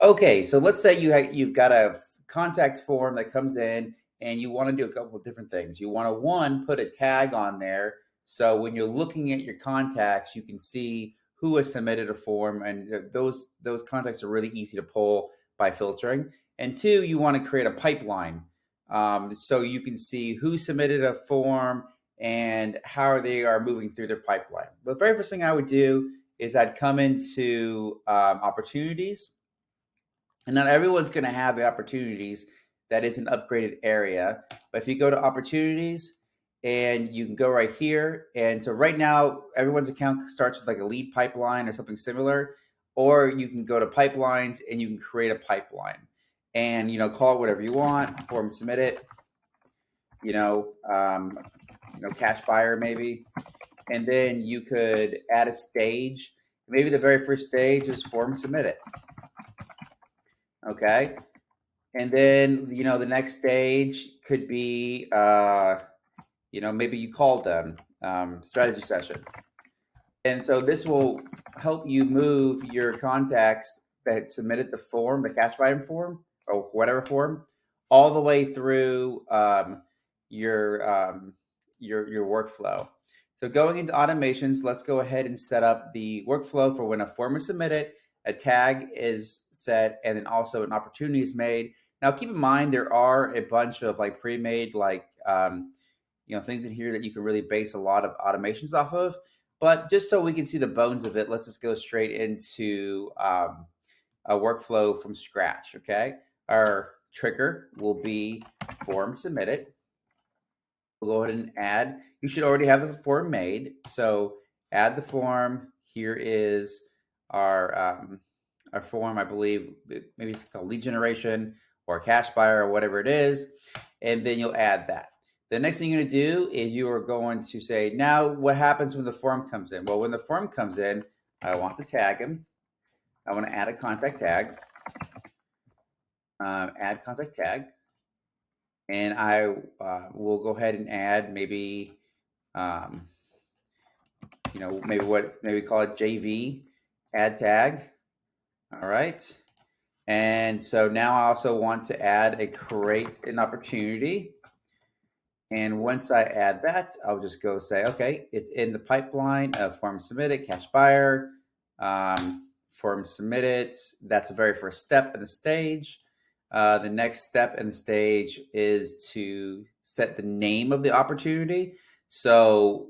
Okay, so let's say you've got a contact form that comes in and you want to do a couple of different things. You want to one put a tag on there so when you're looking at your contacts, you can see who has submitted a form, and those contacts are really easy to pull by filtering. And two, you want to create a pipeline so you can see who submitted a form and how they are moving through their pipeline. The very first thing I would do is I'd come into opportunities, and not everyone's going to have the opportunities that is an upgraded area. But if you go to opportunities and you can go right here. And so right now, everyone's account starts with like a lead pipeline or something similar. Or you can go to pipelines and you can create a pipeline and, call it whatever you want, form submit it, you know, um, cash buyer maybe. And then you could add a stage. Maybe the very first stage is form submit it. Okay. And then, the next stage could be, maybe you called them, strategy session. And so this will help you move your contacts that submitted the form, the cash buying form, or whatever form, all the way through your your workflow. So going into automations, let's go ahead and set up the workflow for when a form is submitted, a tag is set, and then also an opportunity is made. Now, keep in mind there are a bunch of like pre-made things in here that you can really base a lot of automations off of. But just so we can see the bones of it, let's just go straight into a workflow from scratch. Okay, our trigger will be form submitted. We'll go ahead and add. You should already have the form made, so add the form. Here is our form. I believe maybe it's called lead generation or cash buyer or whatever it is, and then you'll add that. The next thing you're going to do is you are going to say, now what happens when the form comes in? Well, when the form comes in, I want to tag him. I want to add a contact tag. Add contact tag. And I will go ahead and add maybe, maybe call it JV, add tag. All right. And so now I also want to add a create an opportunity. And once I add that, I'll just go say, okay, it's in the pipeline of form submitted, cash buyer, form submitted. That's the very first step in the stage. The next step in the stage is to set the name of the opportunity. So,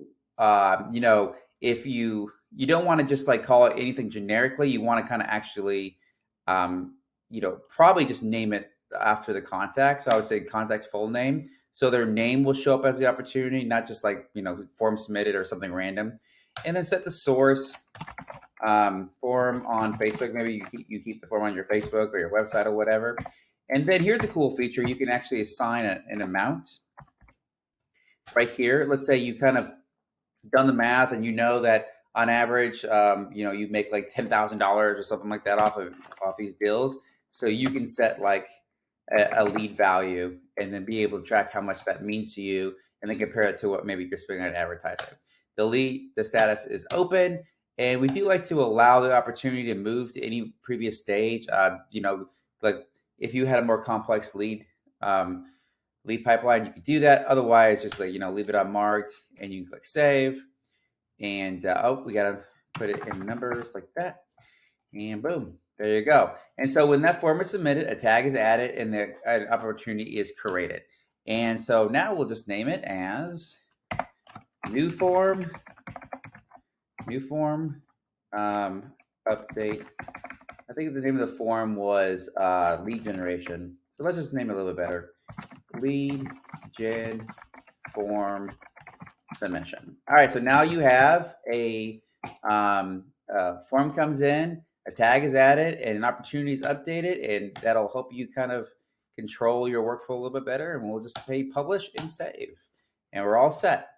if you don't want to just like call it anything generically, you want to kind of actually, probably just name it after the contact. So I would say contact's full name. So their name will show up as the opportunity, not just like, form submitted or something random. And then set the source form on Facebook. Maybe you keep the form on your Facebook or your website or whatever. And then here's the cool feature. You can actually assign an amount right here. Let's say you kind of done the math and you know that on average, you make like $10,000 or something like that off these deals. So you can set like a lead value and then be able to track how much that means to you and then compare it to what maybe you're spending on advertising. The status is open, and we do like to allow the opportunity to move to any previous stage. Like if you had a more complex lead pipeline, you could do that. Otherwise, just like, leave it unmarked and you can click save. And we got to put it in numbers like that. And boom, there you go. And so when that form is submitted, a tag is added and the opportunity is created. And so now we'll just name it as new form, update. I think the name of the form was lead generation. So let's just name it a little bit better. Lead gen form submission. All right, so now you have a form comes in, a tag is added, and an opportunity is updated, and that'll help you kind of control your workflow a little bit better. And we'll just say publish and save, and we're all set.